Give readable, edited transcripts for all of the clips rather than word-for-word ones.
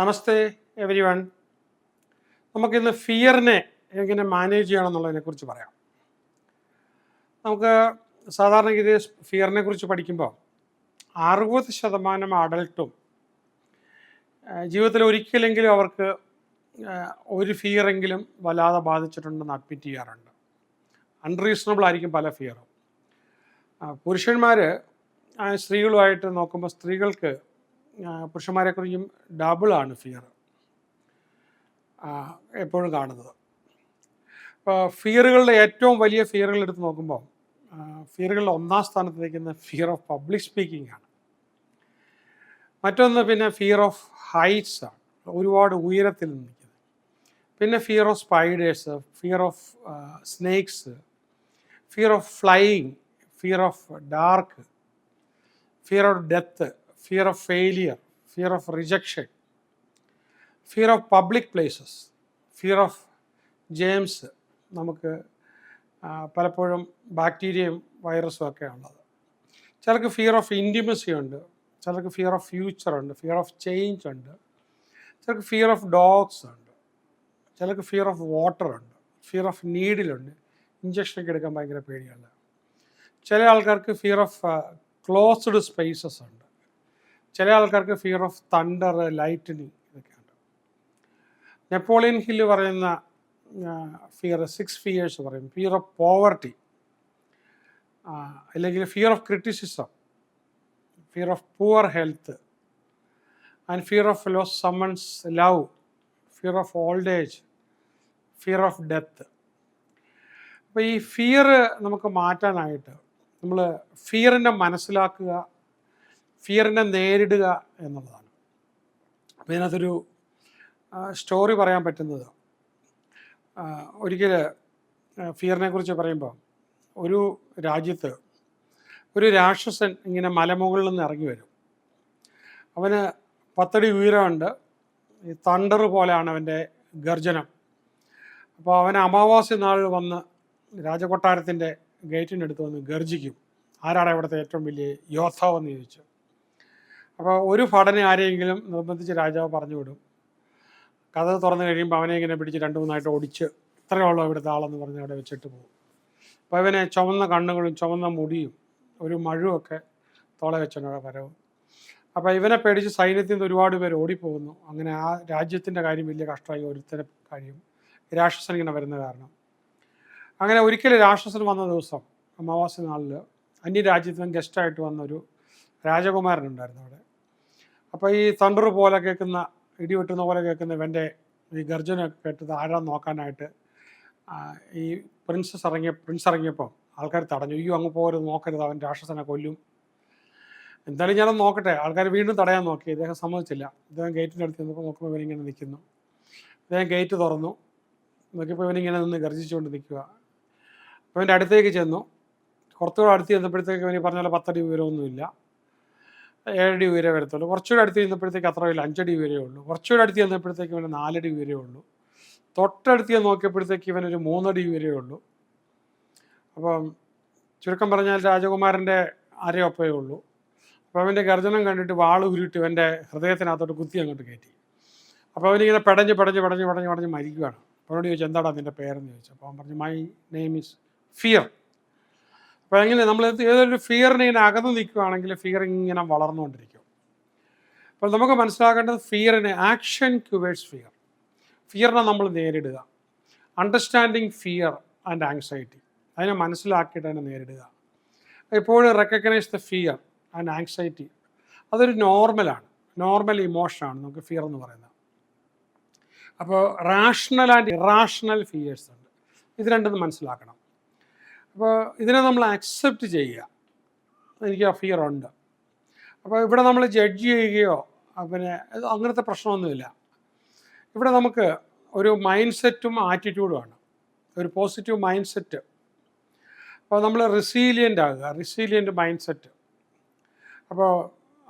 നമസ്തേ every one. നമുക്കിന്ന് ഫിയറിനെ എങ്ങനെ manage ചെയ്യണം എന്നുള്ളതിനെക്കുറിച്ച് പറയാം. നമുക്ക് സാധാരണഗതിയിൽ ഫിയറിനെ കുറിച്ച് പഠിക്കുമ്പോൾ 60% അഡൽട്ടും ജീവിതത്തിൽ ഒരിക്കലെങ്കിലും അവർക്ക് ഒരു ഫിയറെങ്കിലും വല്ലാതെ ബാധിച്ചിട്ടുണ്ടെന്ന് അഡ്മിറ്റ് ചെയ്യാറുണ്ട്. അൺറീസണബിൾ ആയിരിക്കും പല ഫിയറും. പുരുഷന്മാർ സ്ത്രീകളുമായിട്ട് നോക്കുമ്പോൾ സ്ത്രീകൾക്ക് പുരുഷന്മാരെക്കുറിച്ചും ഡബിളാണ് ഫിയർ എപ്പോഴും കാണുന്നത്. അപ്പോൾ ഫിയറുകളുടെ ഏറ്റവും വലിയ ഫിയറുകൾ എടുത്ത് നോക്കുമ്പോൾ ഫിയറുകളുടെ ഒന്നാം സ്ഥാനത്ത് നിൽക്കുന്ന ഫിയർ ഓഫ് പബ്ലിക് സ്പീക്കിംഗ് ആണ്. മറ്റൊന്ന് പിന്നെ ഫിയർ ഓഫ് ഹൈറ്റ്സ് ആണ്, ഒരുപാട് ഉയരത്തിൽ നിൽക്കുന്നത്. പിന്നെ fear of spiders, fear of snakes, fear of flying, fear of dark, fear of death, fear of failure, fear of rejection, fear of public places, fear of germs. നമുക്ക് പലപ്പോഴും ബാക്ടീരിയയും വൈറസും ഒക്കെ ഉള്ളത്. ചിലർക്ക് ഫിയർ ഓഫ് ഇൻറ്റിമസി ഉണ്ട്, ചിലർക്ക് fear of future ഉണ്ട്, fear of change ഉണ്ട്, ചിലർക്ക് ഫിയർ ഓഫ് ഡോഗ്സ് ഉണ്ട്, ചിലർക്ക് ഫിയർ ഓഫ് വാട്ടർ ഉണ്ട്, ഫിയർ ഓഫ് നീഡിലുണ്ട്, ഇഞ്ചക്ഷനൊക്കെ എടുക്കാൻ ഭയങ്കര പേടിയാണ്. ചില ആൾക്കാർക്ക് ഫിയർ ഓഫ് ക്ലോസ്ഡ് സ്പേസസ് ഉണ്ട്, ചില ആൾക്കാർക്ക് ഫിയർ ഓഫ് തണ്ടർ, ലൈറ്റനിങ് ഇതൊക്കെയുണ്ട്. നെപ്പോളിയൻ ഹില്ല് പറയുന്ന ഫിയർ 6 ഫിയേഴ്സ് പറയും. ഫിയർ ഓഫ് പോവർട്ടി, അല്ലെങ്കിൽ fear of criticism, fear of poor health, and fear of loss someone's love, fear of old age, fear of death. അപ്പോൾ ഈ fear നമുക്ക് മാറ്റാനായിട്ട് നമ്മൾ ഫിയറിനെ മനസ്സിലാക്കുക, ഫിയറിനെ നേരിടുക എന്നുള്ളതാണ്. അപ്പോൾ ഇതിനകത്തൊരു സ്റ്റോറി പറയാൻ പറ്റുന്നത്, ഒരിക്കൽ ഫിയറിനെ കുറിച്ച് പറയുമ്പോൾ ഒരു രാജ്യത്ത് ഒരു രാക്ഷസൻ ഇങ്ങനെ മലമുകളിൽ നിന്ന് ഇറങ്ങി വരും. അവന് 10 അടി ഉയരമുണ്ട്, ഈ തണ്ടർ പോലെയാണ് അവൻ്റെ ഗർജനം. അപ്പോൾ അവൻ അമാവാസി നാളിൽ വന്ന് രാജകൊട്ടാരത്തിൻ്റെ ഗേറ്റിനടുത്ത് വന്ന് ഗർജിക്കും. ആരാണ് ഇവിടുത്തെ ഏറ്റവും വലിയ യോദ്ധാവെന്ന് ചോദിച്ചു. അപ്പോൾ ഒരു ഭടനെ ആരെയെങ്കിലും നിർബന്ധിച്ച് രാജാവ് പറഞ്ഞു വിടും. കഥ തുറന്നു കഴിയുമ്പോൾ അവനെ ഇങ്ങനെ പിടിച്ച് 2-3 ഓടിച്ച് ഇത്രയുള്ള ഇവിടുത്തെ ആളെന്ന് പറഞ്ഞ് അവിടെ വെച്ചിട്ട് പോകും. അപ്പോൾ അവനെ ചുവന്ന കണ്ണുകളും ചുവന്ന മുടിയും ഒരു മഴുവൊക്കെ തോളെ വെച്ചാണ് വരവ്. അപ്പോൾ ഇവനെ പേടിച്ച് സൈന്യത്തിൽ നിന്ന് ഒരുപാട് പേര് ഓടിപ്പോകുന്നു. അങ്ങനെ ആ രാജ്യത്തിൻ്റെ കാര്യം വലിയ കഷ്ടമായി. ഒരുത്തര കാര്യം രാക്ഷസൻ ഇങ്ങനെ വരുന്ന കാരണം. അങ്ങനെ ഒരിക്കലും രാക്ഷസൻ വന്ന ദിവസം അമാവാസി നാളിൽ അന്യരാജ്യത്തിൽ നിന്ന് ഗസ്റ്റായിട്ട് വന്നൊരു രാജകുമാരനുണ്ടായിരുന്നു അവിടെ. അപ്പോൾ ഈ തണ്ടർ പോലെ കേൾക്കുന്ന, ഇടിവെട്ടുന്ന പോലെ കേൾക്കുന്ന ഇവൻ്റെ ഈ ഗർജനൊക്കെ കേട്ടത് ആരാന്ന് നോക്കാനായിട്ട് ഈ പ്രിൻസ് ഇറങ്ങിയപ്പോൾ ആൾക്കാർ തടഞ്ഞു. അയ്യോ അങ്ങ് പോകരുത്, നോക്കരുത്, അവൻ രാക്ഷസനെ കൊല്ലും. എന്തായാലും ഞാനൊന്ന് നോക്കട്ടെ. ആൾക്കാർ വീണ്ടും തടയാൻ നോക്കി, ഇദ്ദേഹം സമ്മതിച്ചില്ല. ഇദ്ദേഹം ഗേറ്റിൻ്റെ അടുത്ത് നിന്നപ്പോൾ നോക്കുമ്പോൾ ഇവനിങ്ങനെ നിൽക്കുന്നു. ഇദ്ദേഹം ഗേറ്റ് തുറന്നു നോക്കിയപ്പോൾ ഇവനിങ്ങനെ നിന്ന് ഗർജിച്ചുകൊണ്ട് നിൽക്കുക. അപ്പോൾ ഇവൻ്റെ അടുത്തേക്ക് ചെന്നു. കുറച്ചുകൂടെ അടുത്ത് ചെന്നപ്പോഴത്തേക്ക് ഇവന് പറഞ്ഞ പോലെ 10 അടി ഉയരമൊന്നുമില്ല, 7 അടി ഉയരേ വരത്തുള്ളൂ. കുറച്ചുകൂടെ അടുത്ത് ചെന്നപ്പോഴത്തേക്ക് അത്രയില്ല, 5 അടി ഉയരേ ഉള്ളൂ. കുറച്ചുകൂടെ അടുത്ത് ചെന്നപ്പോഴത്തേക്ക് ഇവന് 4 അടി ഉയരേ ഉള്ളൂ. തൊട്ടടുത്ത് ഞാൻ നോക്കിയപ്പോഴത്തേക്ക് ഇവനൊരു 3 അടി ഉയരേ ഉള്ളൂ. അപ്പം ചുരുക്കം പറഞ്ഞാൽ രാജകുമാരൻ്റെ അരയൊപ്പേ ഉള്ളൂ. അപ്പോൾ അവൻ്റെ ഗർജനം കണ്ടിട്ട് വാൾ ഉരുട്ടി ഇവൻ്റെ ഹൃദയത്തിനകത്തോട്ട് കുത്തി അങ്ങോട്ട് കയറ്റി. അപ്പോൾ അവനിങ്ങനെ പടഞ്ഞ് മരിക്കുകയാണ്. അവനോട് ചോദിച്ചു, എന്താടാ നിൻ്റെ പേരെന്ന് ചോദിച്ചു. അപ്പോൾ അവൻ പറഞ്ഞു, മൈ നെയിം ഈസ് ഫിയർ. അപ്പോൾ എങ്ങനെ നമ്മൾ ഏതൊരു ഫിയറിനെ ഇങ്ങനെ അകന്ന് നിൽക്കുകയാണെങ്കിൽ ഫിയർ ഇങ്ങനെ വളർന്നുകൊണ്ടിരിക്കും. അപ്പോൾ നമുക്ക് മനസ്സിലാക്കേണ്ടത് ഫിയറിനെ ആക്ഷൻ ടുവേഴ്സ് ഫിയർ. ഫിയറിനെ നമ്മൾ നേരിടുക, അണ്ടർസ്റ്റാൻഡിങ് ഫിയർ ആൻഡ് ആങ്സൈറ്റി, അതിനെ മനസ്സിലാക്കിയിട്ട് അതിനെ നേരിടുക. എപ്പോഴും recognise the fear and anxiety. അതൊരു നോർമൽ ഇമോഷനാണ് നമുക്ക് ഫിയർ എന്ന് പറയുന്നത്. അപ്പോൾ റാഷണൽ ആൻഡ് ഇറാഷണൽ ഫിയേഴ്സ് ഉണ്ട്. ഇത് രണ്ടും മനസ്സിലാക്കണം. അപ്പോൾ ഇതിനെ നമ്മൾ അക്സെപ്റ്റ് ചെയ്യുക, എനിക്ക് ആ ഫിയർ ഉണ്ട്. അപ്പോൾ ഇവിടെ നമ്മൾ ജഡ്ജ് ചെയ്യുകയോ പിന്നെ അങ്ങനത്തെ പ്രശ്നമൊന്നുമില്ല. ഇവിടെ നമുക്ക് ഒരു മൈൻഡ് സെറ്റും ആറ്റിറ്റ്യൂഡുമാണ്, ഒരു പോസിറ്റീവ് മൈൻഡ് സെറ്റ്. അപ്പോൾ നമ്മൾ റെസീലിയൻ്റ് മൈൻഡ് സെറ്റ്. അപ്പോൾ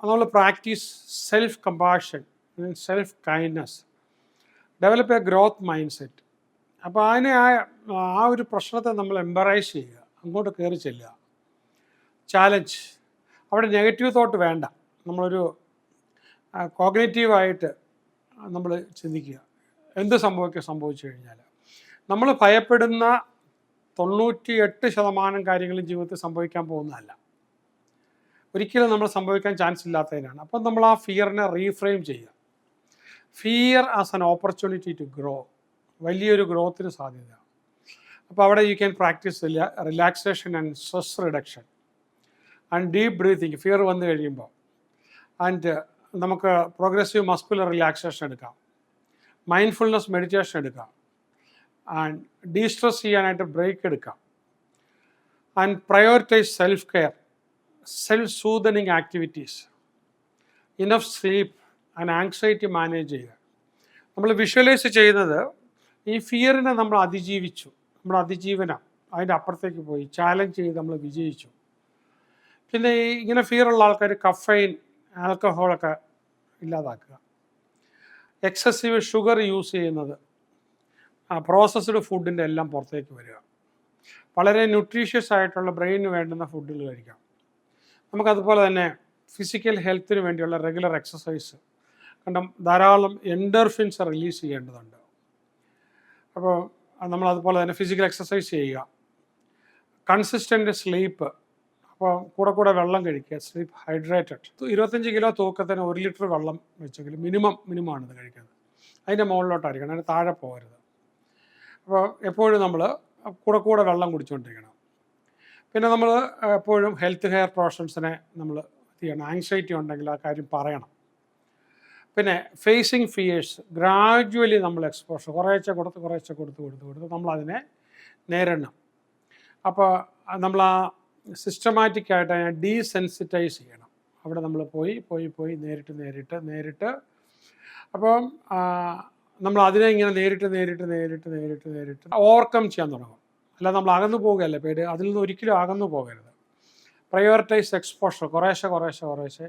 നമ്മൾ practice self compassion, self kindness, develop A growth mind set. അപ്പോൾ അതിനെ ആ ഒരു പ്രശ്നത്തെ നമ്മൾ എംബറൈസ് ചെയ്യുക, അങ്ങോട്ട് കയറി ചെല്ലുക, ചാലഞ്ച്. അവിടെ നെഗറ്റീവ് തോട്ട് വേണ്ട. നമ്മളൊരു കോഗ്നേറ്റീവായിട്ട് നമ്മൾ ചിന്തിക്കുക. എന്ത് സംഭവിച്ചു കഴിഞ്ഞാൽ നമ്മൾ ഭയപ്പെടുന്ന 98% കാര്യങ്ങളും ജീവിതത്തിൽ സംഭവിക്കാൻ പോകുന്നതല്ല, ഒരിക്കലും നമ്മൾ സംഭവിക്കാൻ ചാൻസ് ഇല്ലാത്തതിനാണ്. അപ്പം നമ്മൾ ആ ഫിയറിനെ റീഫ്രെയിം ചെയ്യുക. Fear as an opportunity to grow, വലിയൊരു ഗ്രോത്തിന് സാധ്യത. അപ്പോൾ അവിടെ you can practice relaxation and stress reduction and deep breathing. Fear വന്നു കഴിയുമ്പോൾ ആൻഡ് നമുക്ക് പ്രോഗ്രസീവ് മസ്കുലർ റിലാക്സേഷൻ എടുക്കാം, മൈൻഡ്ഫുൾനെസ് മെഡിറ്റേഷൻ എടുക്കാം, ആൻഡ് ഡീസ്ട്രെസ് ചെയ്യാനായിട്ട് ബ്രേക്ക് എടുക്കാം, and prioritize self care, self soothing activities, enough sleep and anxiety manage ചെയ്യുക. നമ്മൾ visualise ചെയ്യുന്നത് ഈ ഫിയറിനെ നമ്മൾ അതിജീവിച്ചു, നമ്മുടെ അതിജീവനം അതിൻ്റെ അപ്പുറത്തേക്ക് പോയി ചാലഞ്ച് ചെയ്ത് നമ്മൾ വിജയിച്ചു. പിന്നെ ഈ ഇങ്ങനെ ഫിയറുള്ള ആൾക്കാർ കഫൈൻ, ആൽക്കഹോളൊക്കെ ഇല്ലാതാക്കുക, എക്സസീവ് ഷുഗർ യൂസ് ചെയ്യുന്നത്, പ്രോസസ്ഡ് ഫുഡിൻ്റെ എല്ലാം പുറത്തേക്ക് വരിക, വളരെ ന്യൂട്രീഷ്യസ് ആയിട്ടുള്ള ബ്രെയിനിന് വേണ്ടുന്ന ഫുഡുകൾ കഴിക്കാം. നമുക്കതുപോലെ തന്നെ ഫിസിക്കൽ ഹെൽത്തിന് വേണ്ടിയുള്ള റെഗുലർ എക്സസൈസ്, കാരണം ധാരാളം എൻഡോർഫിൻസ് റിലീസ് ചെയ്യേണ്ടതുണ്ട്. അപ്പോൾ നമ്മളതുപോലെ തന്നെ ഫിസിക്കൽ എക്സസൈസ് ചെയ്യുക, കൺസിസ്റ്റൻ്റ് സ്ലീപ്പ്, അപ്പോൾ കൂടെ വെള്ളം കഴിക്കുക, സ്ലീപ്പ് ഹൈഡ്രേറ്റഡ്. 25 കിലോ തൂക്കത്തിന് 1 ലിറ്റർ വെള്ളം വെച്ചെങ്കിലും മിനിമമാണ് ഇത് കഴിക്കുന്നത്. അതിൻ്റെ മുകളിലോട്ടായിരിക്കണം, അതിന് താഴെ പോകരുത്. അപ്പോൾ എപ്പോഴും നമ്മൾ കൂടെ വെള്ളം കുടിച്ചുകൊണ്ടിരിക്കണം. പിന്നെ നമ്മൾ എപ്പോഴും ഹെൽത്ത് കെയർ പ്രൊഫഷൻസിനെ നമ്മൾ ചെയ്യണം. ആങ്സൈറ്റി ഉണ്ടെങ്കിൽ ആ കാര്യം പറയണം. പിന്നെ ഫേസിങ് ഫിയേഴ്സ്, ഗ്രാജുവലി നമ്മൾ എക്സ്പോഷർ കുറേശ്ശെ കൊടുത്ത് നമ്മളതിനെ നേരിടണം. അപ്പോൾ നമ്മൾ ആ സിസ്റ്റമാറ്റിക്കായിട്ട് അതിനെ ഡീസെൻസിറ്റൈസ് ചെയ്യണം. അവിടെ നമ്മൾ പോയി നേരിട്ട് അപ്പം നമ്മൾ അതിനെ ഇങ്ങനെ നേരിട്ട് ഓവർകം ചെയ്യാൻ തുടങ്ങും. അല്ലാതെ നമ്മൾ അകന്നു പോകുകയല്ല പേര്, അതിൽ നിന്ന് ഒരിക്കലും അകന്നു പോകരുത്. പ്രയോറിറ്റൈസ് എക്സ്പോഷർ, കുറേശ്ശെ.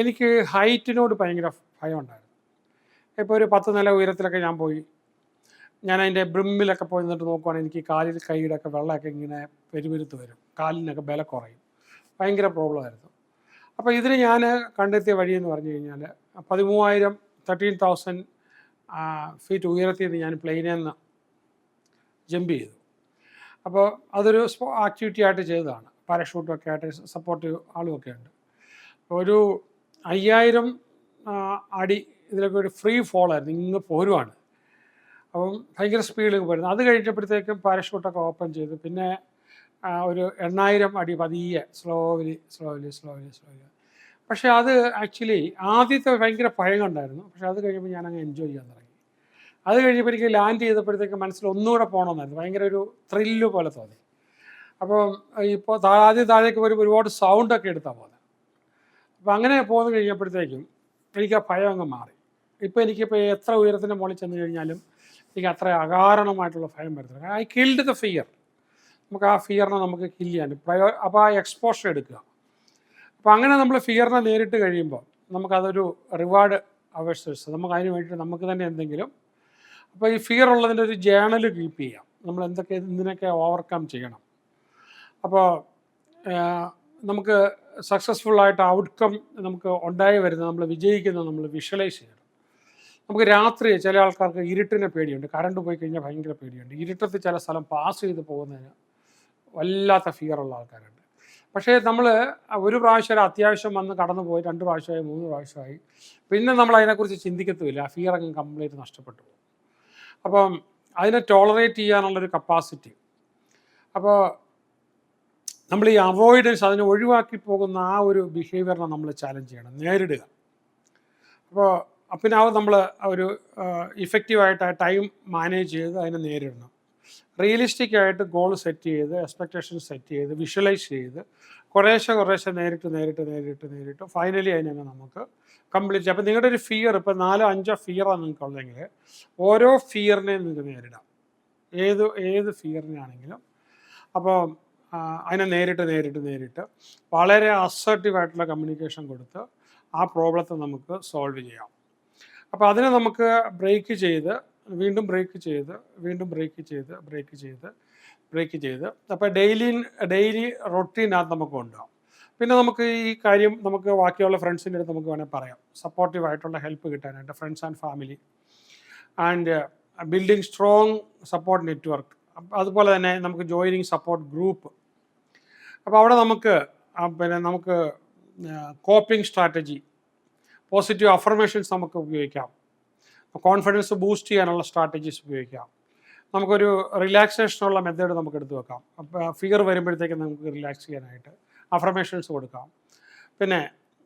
എനിക്ക് ഹൈറ്റിനോട് ഭയങ്കര ഭയം ഉണ്ടായിരുന്നു. ഇപ്പോൾ ഒരു 10 നില ഉയരത്തിലൊക്കെ ഞാൻ പോയി, ഞാൻ അതിൻ്റെ ബ്രിമ്മിലൊക്കെ പോയി നിന്നിട്ട് നോക്കുവാണെങ്കിൽ എനിക്ക് കാലിൽ കൈയുടെയൊക്കെ വെള്ളമൊക്കെ ഇങ്ങനെ പെരുവിരുത്ത് വരും, കാലിനൊക്കെ ബല കുറയും, ഭയങ്കര പ്രോബ്ലമായിരുന്നു. അപ്പോൾ ഇതിന് ഞാൻ കണ്ടെത്തിയ വഴിയെന്ന് പറഞ്ഞു കഴിഞ്ഞാൽ 13,000 ഫീറ്റ് ഉയരത്തിൽ നിന്ന് ഞാൻ പ്ലെയിനിൽ നിന്ന് ജമ്പ് ചെയ്തു. അപ്പോൾ അതൊരു ആക്ടിവിറ്റി ആയിട്ട് ചെയ്തതാണ്. പാരഷൂട്ടൊക്കെ ആയിട്ട് സപ്പോർട്ടീവ് ആളുമൊക്കെ ഉണ്ട്. ഒരു 5000 അടി ഇതിലൊക്കെ ഒരു ഫ്രീ ഫോളായിരുന്നു, ഇങ്ങ് പോരുവാണ്. അപ്പം ഭയങ്കര സ്പീഡിൽ പോയിരുന്നു. അത് കഴിഞ്ഞപ്പോഴത്തേക്കും പാരഷൂട്ടൊക്കെ ഓപ്പൺ ചെയ്തു. പിന്നെ ഒരു 8000 അടി പതിയെ സ്ലോലി. പക്ഷേ അത് ആക്ച്വലി ആദ്യത്തെ ഭയങ്കര ഭയം ഉണ്ടായിരുന്നു. പക്ഷേ അത് കഴിയുമ്പോൾ ഞാനങ്ങ് എൻജോയ് ചെയ്യാൻ തുടങ്ങി. അത് കഴിഞ്ഞപ്പോൾ എനിക്ക് ലാൻഡ് ചെയ്തപ്പോഴത്തേക്ക് മനസ്സിൽ ഒന്നുകൂടെ പോകണമെന്നായിരുന്നു, ഭയങ്കര ഒരു ത്രില്ല് പോലെ തോന്നി. അപ്പം ഇപ്പോൾ ആദ്യം താഴേക്ക് വരുമ്പോൾ ഒരുപാട് സൗണ്ടൊക്കെ എടുത്താണ് പോകുന്നത്. അപ്പോൾ അങ്ങനെ പോന്നു കഴിഞ്ഞപ്പോഴത്തേക്കും എനിക്ക് ആ ഭയം അങ്ങ് മാറി. എനിക്കിപ്പോൾ എത്ര ഉയരത്തിൻ്റെ മുകളിൽ ചെന്ന് കഴിഞ്ഞാലും എനിക്ക് അത്ര അകാരണമായിട്ടുള്ള ഭയം വരുന്നില്ല. I killed the fear. നമുക്ക് ആ ഫിയറിനെ നമുക്ക് കില്ല് ചെയ്യാൻ അപ്പോൾ ആ എക്സ്പോഷർ എടുക്കുക. അപ്പോൾ അങ്ങനെ നമ്മൾ ഫിയറിനെ നേരിട്ട് കഴിയുമ്പോൾ നമുക്കതൊരു റിവാർഡ് അവേഴ്സസ്, നമുക്ക് അതിന് വേണ്ടിയിട്ട് നമുക്ക് തന്നെ എന്തെങ്കിലും. അപ്പോൾ ഈ ഫിയർ ഉള്ളതിൻ്റെ ഒരു ജേണൽ കീപ്പ് ചെയ്യാം, നമ്മൾ ഇതിനൊക്കെ ഓവർകം ചെയ്യണം. അപ്പോൾ നമുക്ക് സക്സസ്ഫുള്ളായിട്ട് ഔട്ട്കം നമുക്ക് ഉണ്ടായി വരുന്നത്, നമ്മൾ വിജയിക്കുന്നത് നമ്മൾ വിഷ്വലൈസ് ചെയ്യണം. നമുക്ക് രാത്രി ചില ആൾക്കാർക്ക് ഇരുട്ടിനെ പേടിയുണ്ട്, കറണ്ട് പോയി കഴിഞ്ഞാൽ ഭയങ്കര പേടിയുണ്ട്. ഇരുട്ടത്ത് ചില സ്ഥലം പാസ് ചെയ്ത് പോകുന്നതിന് വല്ലാത്ത ഫിയറുള്ള ആൾക്കാരുണ്ട്. പക്ഷേ നമ്മൾ ഒരു പ്രാവശ്യം അത്യാവശ്യം വന്ന് കടന്നു പോയി, 2 പ്രാവശ്യമായി 3 പ്രാവശ്യമായി, പിന്നെ നമ്മൾ അതിനെക്കുറിച്ച് ചിന്തിക്കത്തുമില്ല. ആ ഫിയർ അങ്ങ് കംപ്ലീറ്റ് നഷ്ടപ്പെട്ടു പോകും. അപ്പം അതിനെ ടോളറേറ്റ് ചെയ്യാനുള്ളൊരു കപ്പാസിറ്റി, അപ്പോൾ നമ്മൾ ഈ അവോയ്ഡൻസ്, അതിനെ ഒഴിവാക്കി പോകുന്ന ആ ഒരു ബിഹേവിയറിനെ നമ്മൾ ചാലഞ്ച് ചെയ്യണം, നേരിടുക. അപ്പോൾ പിന്നെ അത് നമ്മൾ ഒരു ഇഫക്റ്റീവായിട്ട് ആ ടൈം മാനേജ് ചെയ്ത് അതിനെ നേരിടണം. റിയലിസ്റ്റിക് ആയിട്ട് ഗോൾ സെറ്റ് ചെയ്ത്, എക്സ്പെക്റ്റേഷൻ സെറ്റ് ചെയ്ത്, വിഷ്വലൈസ് ചെയ്ത് കുറേശ്ശെ നേരിട്ട് ഫൈനലി അതിനെ നമുക്ക് കംപ്ലീറ്റ്. അപ്പോൾ നിങ്ങളുടെ ഒരു ഫിയർ ഇപ്പോൾ 4-5 ഫിയറാണ് നിങ്ങൾക്കുള്ളതെങ്കിൽ ഓരോ ഫിയറിനെയും നിങ്ങൾക്ക് നേരിടാം, ഏത് ഫിയറിനാണെങ്കിലും. അപ്പോൾ അതിനെ നേരിട്ട് വളരെ അസർട്ടീവായിട്ടുള്ള കമ്മ്യൂണിക്കേഷൻ കൊടുത്ത് ആ പ്രോബ്ലത്തെ നമുക്ക് സോൾവ് ചെയ്യാം. അപ്പോൾ അതിനെ നമുക്ക് ബ്രേക്ക് ചെയ്ത് അപ്പോൾ ഡെയിലി റൊട്ടീനകത്ത് നമുക്ക് ഉണ്ടാകും. പിന്നെ നമുക്ക് ഈ കാര്യം നമുക്ക് ബാക്കിയുള്ള ഫ്രണ്ട്സിൻ്റെ അടുത്ത് നമുക്ക് വേണമെങ്കിൽ പറയാം. സപ്പോർട്ടീവായിട്ടുള്ള ഹെൽപ്പ് കിട്ടാനായിട്ട് friends and family and building strong support network. അതുപോലെ തന്നെ നമുക്ക് ജോയിനിങ് സപ്പോർട്ട് ഗ്രൂപ്പ്. അപ്പോൾ അവിടെ നമുക്ക് പിന്നെ നമുക്ക് കോപ്പിംഗ് സ്ട്രാറ്റജി, പോസിറ്റീവ് അഫർമേഷൻസ് നമുക്ക് ഉപയോഗിക്കാം. കോൺഫിഡൻസ് ബൂസ്റ്റ് ചെയ്യാനുള്ള സ്ട്രാറ്റജീസ് ഉപയോഗിക്കാം. നമുക്കൊരു റിലാക്സേഷനുള്ള മെത്തേഡ് നമുക്ക് എടുത്തു വെക്കാം. അപ്പോൾ ഫിയർ വരുമ്പോഴത്തേക്കും നമുക്ക് റിലാക്സ് ചെയ്യാനായിട്ട് അഫർമേഷൻസ് കൊടുക്കാം. പിന്നെ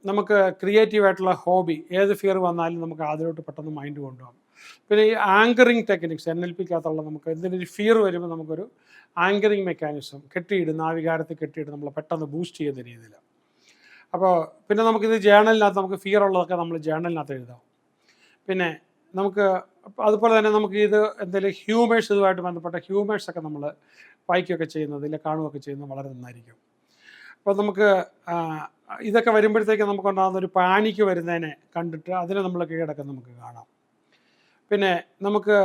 നമുക്ക് ക്രിയേറ്റീവായിട്ടുള്ള ഹോബി, ഏത് ഫിയർ വന്നാലും നമുക്ക് അതിലോട്ട് പെട്ടെന്ന് മൈൻഡ് കൊണ്ടുപോകാം. പിന്നെ ഈ ആങ്കറിങ് ടെക്നിക്സ്, NLPക്കകത്തുള്ള നമുക്ക് എന്തെങ്കിലും ഫിയർ വരുമ്പോൾ നമുക്കൊരു ആങ്കറിങ് മെക്കാനിസം, കെട്ടിയിടുന്ന ആ വികാരത്തെ കെട്ടിയിട്ട് നമ്മൾ പെട്ടെന്ന് ബൂസ്റ്റ് ചെയ്യുന്ന രീതിയിൽ. അപ്പോൾ പിന്നെ നമുക്കിത് ജേണലിനകത്ത് നമുക്ക് ഫിയർ ഉള്ളതൊക്കെ നമ്മൾ ജേണലിനകത്ത് എഴുതാം. പിന്നെ നമുക്ക് അതുപോലെ തന്നെ നമുക്ക് ഇത് എന്തെങ്കിലും ഹ്യൂമേഴ്സ്, ഇതുമായിട്ട് ബന്ധപ്പെട്ട ഹ്യൂമേഴ്സൊക്കെ നമ്മൾ വായിക്കുകയൊക്കെ ചെയ്യുന്നത് ഇല്ല കാണുകയൊക്കെ ചെയ്യുന്നത് വളരെ നന്നായിരിക്കും. അപ്പോൾ നമുക്ക് ഇതൊക്കെ വരുമ്പോഴത്തേക്ക് നമുക്കുണ്ടാകുന്ന ഒരു പാനിക്ക് വരുന്നതിനെ കണ്ടിട്ട് അതിനെ നമ്മൾ കീഴടക്കം നമുക്ക് കാണാം. പിന്നെ നമുക്ക്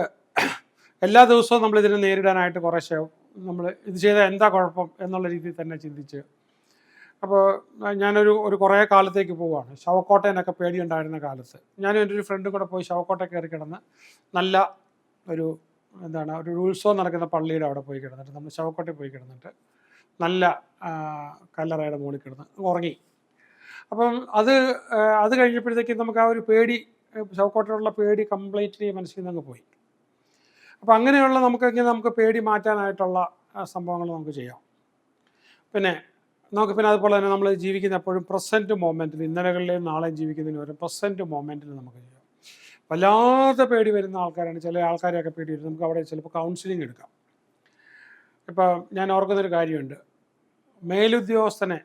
എല്ലാ ദിവസവും നമ്മളിതിനെ നേരിടാനായിട്ട് കുറേശ്ശെ നമ്മൾ ഇത് ചെയ്താൽ എന്താ കുഴപ്പം എന്നുള്ള രീതിയിൽ തന്നെ ചിന്തിച്ച്, അപ്പോൾ ഞാനൊരു കുറേ കാലത്തേക്ക് പോവുകയാണ്. ശവക്കോട്ടയിനൊക്കെ പേടിയുണ്ടായിരുന്ന കാലത്ത് ഞാനും എൻ്റെ ഒരു ഫ്രണ്ടും കൂടെ പോയി ശവക്കോട്ടയിൽ കയറി കിടന്ന് നല്ല ഒരു ഒരു ഉത്സവം നടക്കുന്ന പള്ളിയുടെ അവിടെ പോയി കിടന്നിട്ട്, നമ്മൾ ശവക്കോട്ടയിൽ പോയി കിടന്നിട്ട് നല്ല കല്ലറയുടെ മുകളിൽ കിടന്ന് ഉറങ്ങി. അപ്പം അത് കഴിഞ്ഞപ്പോഴത്തേക്കും നമുക്ക് ആ ഒരു പേടി, ശവക്കോട്ടയിലുള്ള പേടി കംപ്ലീറ്റ്ലി മനസ്സിൽ നിന്ന് അങ്ങ് പോയി. അപ്പോൾ അങ്ങനെയുള്ള നമുക്ക് പേടി മാറ്റാനായിട്ടുള്ള സംഭവങ്ങൾ നമുക്ക് ചെയ്യാം. പിന്നെ അതുപോലെ തന്നെ നമ്മൾ ജീവിക്കുന്ന എപ്പോഴും പ്രസൻറ്റ് മൊമെൻറ്റിൽ, ഇന്നലകളിലെയും നാളെയും ജീവിക്കുന്നതിന് ഒരു പ്രസൻറ്റ് മൊമെൻറ്റിൽ നമുക്ക് ചെയ്യാം. വല്ലാതെ പേടി വരുന്ന ആൾക്കാരാണ്, ചില ആൾക്കാരെയൊക്കെ പേടി വരും. നമുക്ക് അവിടെ ചിലപ്പോൾ കൗൺസിലിംഗ് എടുക്കാം. ഇപ്പോൾ ഞാൻ ഓർക്കുന്നൊരു കാര്യമുണ്ട്. മേലുദ്യോഗസ്ഥനെ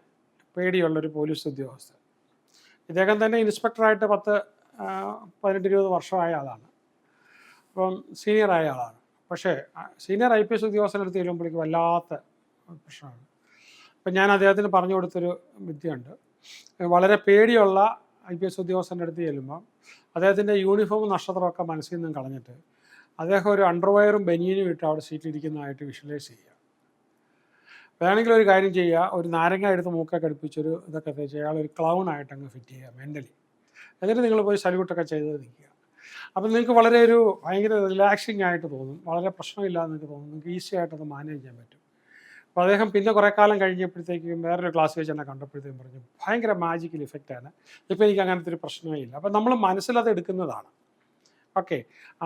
പേടിയുള്ളൊരു പോലീസ് ഉദ്യോഗസ്ഥൻ, ഇദ്ദേഹം തന്നെ ഇൻസ്പെക്ടറായിട്ട് 18-20 വർഷമായ ആളാണ്. അപ്പം സീനിയറായ ആളാണ്. പക്ഷേ സീനിയർ IPS ഉദ്യോഗസ്ഥനടുത്ത് ചെല്ലുമ്പോഴേക്ക് വല്ലാത്ത പ്രശ്നമാണ്. അപ്പം ഞാൻ അദ്ദേഹത്തിന് പറഞ്ഞു കൊടുത്തൊരു വിദ്യയുണ്ട്. വളരെ പേടിയുള്ള IPS ഉദ്യോഗസ്ഥൻ്റെ അടുത്ത് ചെല്ലുമ്പം അദ്ദേഹത്തിൻ്റെ യൂണിഫോം നക്ഷത്രമൊക്കെ മനസ്സിൽ നിന്നും കളഞ്ഞിട്ട് അദ്ദേഹം ഒരു അണ്ടർവെയറും ബനിയനും ഇട്ട് അവിടെ സീറ്റിലിരിക്കുന്നതായിട്ട് വിഷ്വലൈസ് ചെയ്യുക. വേണമെങ്കിൽ ഒരു കാര്യം ചെയ്യുക, ഒരു നാരങ്ങ എടുത്ത് മൂക്കൊക്കെ അടുപ്പിച്ചൊരു ഇതൊക്കെ തേച്ച് അയാളൊരു ക്ലൗണായിട്ട് അങ്ങ് ഫിറ്റ് ചെയ്യുക മെൻ്റലി. എന്നിട്ട് നിങ്ങൾ പോയി സല്യൂട്ടൊക്കെ ചെയ്ത് നിൽക്കുക. അപ്പം നിങ്ങൾക്ക് വളരെ ഭയങ്കര റിലാക്സിങ് ആയിട്ട് തോന്നും, വളരെ പ്രശ്നമില്ലാതെ നിങ്ങൾക്ക് തോന്നും, നിങ്ങൾക്ക് ഈസി ആയിട്ടത് മാനേജ് ചെയ്യാൻ പറ്റും. അപ്പോൾ അദ്ദേഹം പിന്നെ കുറേ കാലം കഴിഞ്ഞപ്പോഴത്തേക്കും വേറൊരു ക്ലാസ് വെച്ച് എന്നെ കണ്ടപ്പോഴത്തേക്കും പറഞ്ഞു, ഭയങ്കര മാജിക്കൽ ഇഫക്റ്റാണ്, ഇപ്പോൾ എനിക്ക് അങ്ങനത്തെ ഒരു പ്രശ്നമേ ഇല്ല. അപ്പം നമ്മൾ മനസ്സിലത് എടുക്കുന്നതാണ്. ഓക്കെ,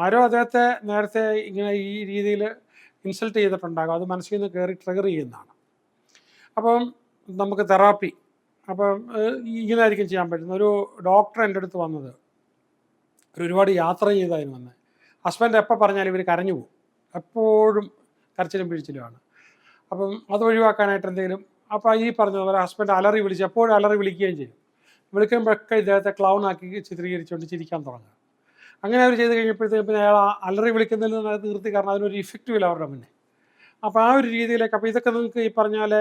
ആരോ അദ്ദേഹത്തെ നേരത്തെ ഇങ്ങനെ ഈ രീതിയിൽ ഇൻസൾട്ട് ചെയ്തിട്ടുണ്ടാകും, അത് മനസ്സിൽ നിന്ന് കയറി ട്രിഗർ ചെയ്യുന്നതാണ്. അപ്പം നമുക്ക് തെറാപ്പി ഇങ്ങനെ ആയിരിക്കും ചെയ്യാൻ പറ്റുന്നത്. ഒരു ഡോക്ടർ എൻ്റെ അടുത്ത് വന്നത് ഒരുപാട് യാത്ര ചെയ്തതിന് വന്നത്. ഹസ്ബൻഡ് എപ്പോൾ പറഞ്ഞാലും ഇവർ കരഞ്ഞു പോകും, എപ്പോഴും കരച്ചിലും പിഴിച്ചിലുമാണ്. അപ്പം അത് ഒഴിവാക്കാനായിട്ട് എന്തെങ്കിലും, അപ്പോൾ ഈ പറഞ്ഞതുപോലെ ഹസ്ബൻഡ് എപ്പോഴും അലറി വിളിക്കുകയും ചെയ്യും. വിളിക്കുമ്പോഴൊക്കെ ഇദ്ദേഹത്തെ ക്ലൗണാക്കി ചിത്രീകരിച്ചുകൊണ്ട് ചിരിക്കാൻ തുടങ്ങുക. അങ്ങനെ അവർ ചെയ്ത് കഴിഞ്ഞപ്പോഴത്തേക്കും പിന്നെ അയാൾ അലറി വിളിക്കുന്നതിൽ നിന്ന് തീർത്തി, കാരണം അതിനൊരു ഇഫക്റ്റുമില്ല അവരുടെ മുന്നേ. അപ്പോൾ ആ ഒരു രീതിയിലേക്ക്, അപ്പോൾ ഇതൊക്കെ നിങ്ങൾക്ക് ഈ പറഞ്ഞാൽ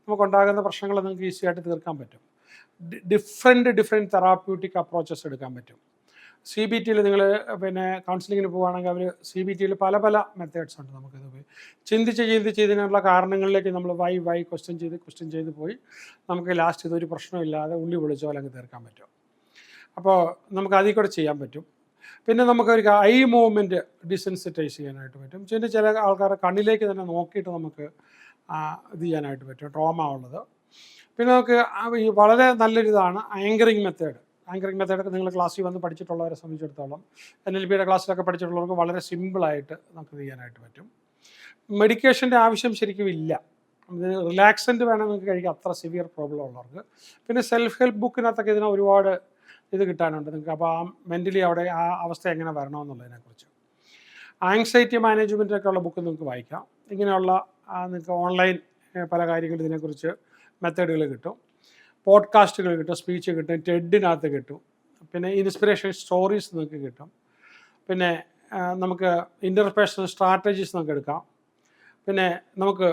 നമുക്കുണ്ടാകുന്ന പ്രശ്നങ്ങൾ നിങ്ങൾക്ക് ഈസി ആയിട്ട് തീർക്കാൻ പറ്റും. ഡിഫറെൻറ്റ് തെറാപ്യൂട്ടിക് അപ്രോച്ചസ് എടുക്കാൻ പറ്റും. CBTയിൽ നിങ്ങൾ പിന്നെ കൗൺസിലിങ്ങിന് പോവുകയാണെങ്കിൽ അവർ CBTയിൽ പല മെത്തേഡ്സ് ഉണ്ട്. നമുക്കിത് ചിന്തിച്ച് ഇതിനുള്ള കാരണങ്ങളിലേക്ക് നമ്മൾ വൈ ക്വസ്റ്റ്യൻ ചെയ്ത് പോയി നമുക്ക് ലാസ്റ്റ് ഇതൊരു പ്രശ്നമില്ലാതെ ഉള്ളി പൊളിച്ചോ അല്ലെങ്കിൽ തീർക്കാൻ പറ്റും. അപ്പോൾ നമുക്ക് അതിൽ കൂടെ ചെയ്യാൻ പറ്റും. പിന്നെ നമുക്കൊരു ഐ മൂവ്മെൻറ്റ് ഡിസെൻസിറ്റൈസ് ചെയ്യാനായിട്ട് പറ്റും. പിന്നെ ചില ആൾക്കാരെ കണ്ണിലേക്ക് തന്നെ നോക്കിയിട്ട് നമുക്ക് ഇത് ചെയ്യാനായിട്ട് പറ്റും, ട്രോമ ഉള്ളത്. പിന്നെ നമുക്ക് ഈ വളരെ നല്ലൊരിതാണ് ആങ്കറിങ് മെത്തേഡ്. ആങ്കറിങ് മെത്തേഡൊക്കെ നിങ്ങൾ ക്ലാസ്സിൽ വന്ന് പഠിച്ചിട്ടുള്ളവരെ സംബന്ധിച്ചിടത്തോളം, NLPയുടെ ക്ലാസ്സിലൊക്കെ പഠിച്ചിട്ടുള്ളവർക്ക് വളരെ സിമ്പിളായിട്ട് നമുക്ക് ചെയ്യാനായിട്ട് പറ്റും. മെഡിക്കേഷൻ്റെ ആവശ്യം ശരിക്കും ഇല്ല. റിലാക്സൻറ്റ് വേണം നിങ്ങൾക്ക് കഴിക്കാം, അത്ര സിവിയർ പ്രോബ്ലം ഉള്ളവർക്ക്. പിന്നെ സെൽഫ് ഹെൽപ്പ് ബുക്കിനകത്തൊക്കെ ഇതിന് ഒരുപാട് ഇത് കിട്ടാനുണ്ട് നിങ്ങൾക്ക്. അപ്പോൾ ആ മെൻ്റലി അവിടെ ആ അവസ്ഥ എങ്ങനെ വരണമെന്നുള്ളതിനെക്കുറിച്ച്. ആങ്സൈറ്റി മാനേജ്മെൻറ്റൊക്കെ ഉള്ള ബുക്ക് നിങ്ങൾക്ക് വായിക്കാം. ഇങ്ങനെയുള്ള നിങ്ങൾക്ക് ഓൺലൈൻ പല കാര്യങ്ങളും ഇതിനെക്കുറിച്ച് മെത്തേഡുകൾ കിട്ടും. പോഡ്കാസ്റ്റുകൾ കിട്ടും, സ്പീച്ച് കിട്ടും, ടെഡിനകത്ത് കിട്ടും. പിന്നെ ഇൻസ്പിറേഷൻ സ്റ്റോറീസ് നിങ്ങൾക്ക് കിട്ടും. പിന്നെ നമുക്ക് ഇൻ്റർപേഴ്സണൽ സ്ട്രാറ്റജീസ് നമുക്ക് എടുക്കാം. പിന്നെ നമുക്ക്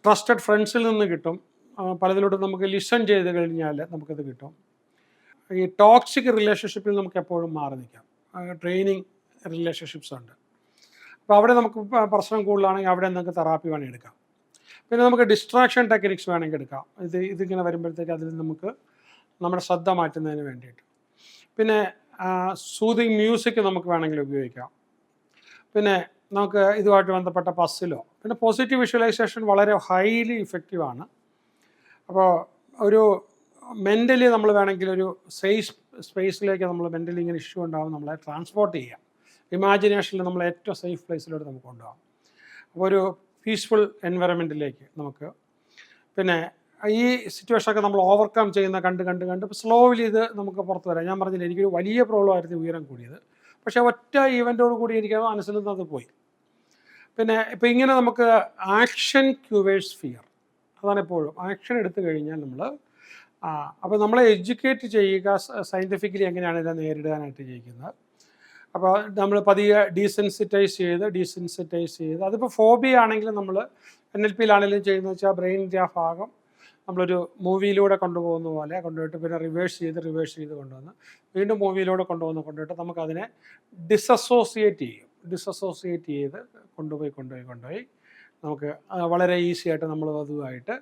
ട്രസ്റ്റഡ് ഫ്രണ്ട്സിൽ നിന്ന് കിട്ടും. പലതിലോട്ടും നമുക്ക് ലിസൺ ചെയ്ത് കഴിഞ്ഞാൽ നമുക്കത് കിട്ടും. ഈ ടോക്സിക് റിലേഷൻഷിപ്പിൽ നമുക്ക് എപ്പോഴും മാറി നിൽക്കാം. ട്രെയിനിങ് റിലേഷൻഷിപ്സ് ഉണ്ട്. അപ്പോൾ അവിടെ നമുക്ക് പ്രശ്നം കൂടുതലാണെങ്കിൽ അവിടെ നമുക്ക് തെറാപ്പി വേണമെങ്കിൽ എടുക്കാം. പിന്നെ നമുക്ക് ഡിസ്ട്രാക്ഷൻ ടെക്നിക്സ് വേണമെങ്കിൽ എടുക്കാം. ഇതിങ്ങനെ വരുമ്പോഴത്തേക്ക് അതിൽ നമുക്ക് നമ്മുടെ ശ്രദ്ധ മാറ്റുന്നതിന് വേണ്ടിയിട്ട്. പിന്നെ സൂതിങ് മ്യൂസിക് നമുക്ക് വേണമെങ്കിൽ ഉപയോഗിക്കാം. പിന്നെ നമുക്ക് ഇതുമായിട്ട് ബന്ധപ്പെട്ട പസ്സിലോ. പിന്നെ പോസിറ്റീവ് വിഷ്വലൈസേഷൻ വളരെ ഹൈലി ഇഫക്റ്റീവാണ്. അപ്പോൾ ഒരു മെൻ്റലി നമ്മൾ വേണമെങ്കിൽ ഒരു സ്പേസിലേക്ക് നമ്മൾ മെൻ്റലി ഇങ്ങനെ ഇഷ്യൂ ഉണ്ടാകും, നമ്മളെ ട്രാൻസ്പോർട്ട് ചെയ്യാം. ഇമാജിനേഷനിൽ നമ്മൾ ഏറ്റവും സേഫ് പ്ലേസിലോട്ട് നമുക്ക് കൊണ്ടുപോകാം. അപ്പോൾ ഒരു പീസ്ഫുൾ എൻവയറമെൻറ്റിലേക്ക് നമുക്ക്. പിന്നെ ഈ സിറ്റുവേഷനൊക്കെ നമ്മൾ ഓവർകം ചെയ്യുന്ന കണ്ട് സ്ലോലി ഇത് നമുക്ക് പുറത്ത് വരാം. ഞാൻ പറഞ്ഞില്ല, എനിക്കൊരു വലിയ പ്രോബ്ലം ആയിരുന്നു ഉയരം കൂടിയത്. പക്ഷേ ഒറ്റ ഈവൻറ്റോട് കൂടി എനിക്ക് മനസ്സിൽ നിന്നത് പോയി. പിന്നെ ഇപ്പോൾ ഇങ്ങനെ നമുക്ക് ആക്ഷൻ ക്യൂവേഴ്സ് ഫിയർ, അതാണ് എപ്പോഴും ആക്ഷൻ എടുത്തു കഴിഞ്ഞാൽ നമ്മൾ അപ്പോൾ നമ്മളെ എഡ്യൂക്കേറ്റ് ചെയ്യുക സയൻറ്റിഫിക്കലി എങ്ങനെയാണ് ഇതിനെ നേരിടാനായിട്ട് ചെയ്യുന്നത്. അപ്പോൾ നമ്മൾ പതിയെ ഡീസെൻസിറ്റൈസ് ചെയ്ത് അതിപ്പോൾ ഫോബിയ ആണെങ്കിലും നമ്മൾ NLPയിലാണെങ്കിലും ചെയ്യുന്നത് വെച്ചാൽ ബ്രെയിനിൻ്റെ ആ ഭാഗം നമ്മളൊരു മൂവിയിലൂടെ കൊണ്ടുപോകുന്ന പോലെ കൊണ്ടുപോയിട്ട് പിന്നെ റിവേഴ്സ് ചെയ്ത് കൊണ്ടുവന്ന് വീണ്ടും മൂവിയിലൂടെ കൊണ്ടുപോയിട്ട് നമുക്കതിനെ ഡിസസോസിയേറ്റ് ചെയ്ത് കൊണ്ടുപോയി നമുക്ക് വളരെ ഈസി ആയിട്ട് നമ്മൾ അതുമായിട്ട്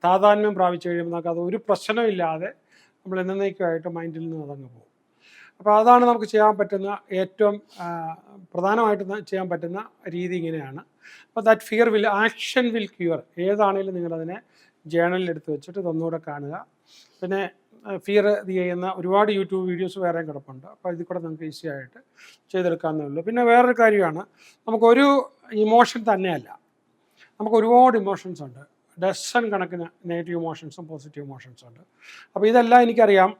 താതാത്മ്യം പ്രാപിച്ചു കഴിയുമ്പോൾ നമുക്ക് അത് ഒരു പ്രശ്നമില്ലാതെ നമ്മൾ എന്നേക്കുമായിട്ട് മൈൻഡിൽ നിന്ന് അതങ്ങ് പോകും. അപ്പോൾ അതാണ് നമുക്ക് ചെയ്യാൻ പറ്റുന്ന ഏറ്റവും പ്രധാനമായിട്ട് ചെയ്യാൻ പറ്റുന്ന രീതി ഇങ്ങനെയാണ്. അപ്പോൾ that fear action will cure. ഏതാണെങ്കിലും നിങ്ങളതിനെ ജേണലിൽ എടുത്ത് വെച്ചിട്ട് ഇതൊന്നുകൂടെ കാണുക. പിന്നെ ഫിയർ ഇത് ചെയ്യുന്ന ഒരുപാട് യൂട്യൂബ് വീഡിയോസ് വേറെയും കിടപ്പുണ്ട്. അപ്പോൾ ഇതിൽ കൂടെ നമുക്ക് ഈസി ആയിട്ട് ചെയ്തെടുക്കാവുന്നേ ഉള്ളൂ. പിന്നെ വേറൊരു കാര്യമാണ്, നമുക്കൊരു ഇമോഷൻ തന്നെയല്ല, നമുക്ക് ഒരുപാട് ഇമോഷൻസ് ഉണ്ട്. ഡസൺ കണക്കിന് നെഗറ്റീവ് ഇമോഷൻസും പോസിറ്റീവ് ഇമോഷൻസും ഉണ്ട്. അപ്പോൾ ഇതെല്ലാം എനിക്കറിയാം.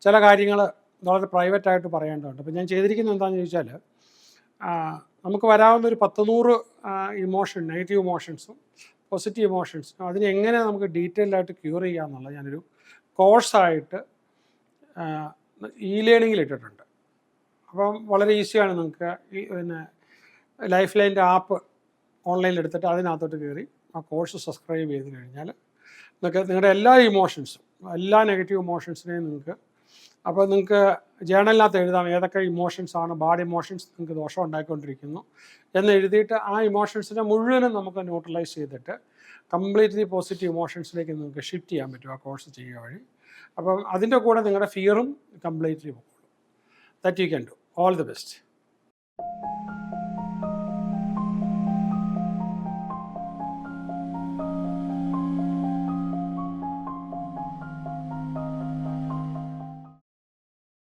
ചില കാര്യങ്ങൾ വളരെ പ്രൈവറ്റായിട്ട് പറയേണ്ടതുണ്ട്. അപ്പോൾ ഞാൻ ചെയ്തിരിക്കുന്നത് എന്താണെന്ന് ചോദിച്ചാൽ, നമുക്ക് വരാവുന്ന ഒരു 10-100 ഇമോഷൻ, നെഗറ്റീവ് ഇമോഷൻസും പോസിറ്റീവ് ഇമോഷൻസും അതിനെ എങ്ങനെ നമുക്ക് ഡീറ്റെയിൽഡായിട്ട് ക്യൂർ ചെയ്യാമെന്നുള്ള ഞാനൊരു കോഴ്സായിട്ട് ലേണിങ്ങിൽ ഇട്ടിട്ടുണ്ട്. അപ്പം വളരെ ഈസിയാണ്. നിങ്ങൾക്ക് പിന്നെ ലൈഫ് ലൈൻ്റെ ആപ്പ് ഓൺലൈനിൽ എടുത്തിട്ട് അതിനകത്തോട്ട് കയറി ആ കോഴ്സ് സബ്സ്ക്രൈബ് ചെയ്ത് കഴിഞ്ഞാൽ നിങ്ങൾക്ക് നിങ്ങളുടെ എല്ലാ ഇമോഷൻസും, എല്ലാ നെഗറ്റീവ് ഇമോഷൻസിനെയും നിങ്ങൾക്ക് ജേണലിനകത്ത് എഴുതാം ഏതൊക്കെ ഇമോഷൻസാണ്, ബാഡ് ഇമോഷൻസ് നിങ്ങൾക്ക് ദോഷം ഉണ്ടാക്കിക്കൊണ്ടിരിക്കുന്നു എന്ന് എഴുതിയിട്ട് ആ ഇമോഷൻസിനെ മുഴുവനും നമുക്ക് ന്യൂട്രലൈസ് ചെയ്തിട്ട് കംപ്ലീറ്റ്ലി പോസിറ്റീവ് ഇമോഷൻസിലേക്ക് നിങ്ങൾക്ക് ഷിഫ്റ്റ് ചെയ്യാൻ പറ്റും ആ കോഴ്സ് ചെയ്യുക വഴി. അപ്പം അതിൻ്റെ കൂടെ നിങ്ങളുടെ ഫിയറും കംപ്ലീറ്റ്ലി പോകും. That you can do. All the best.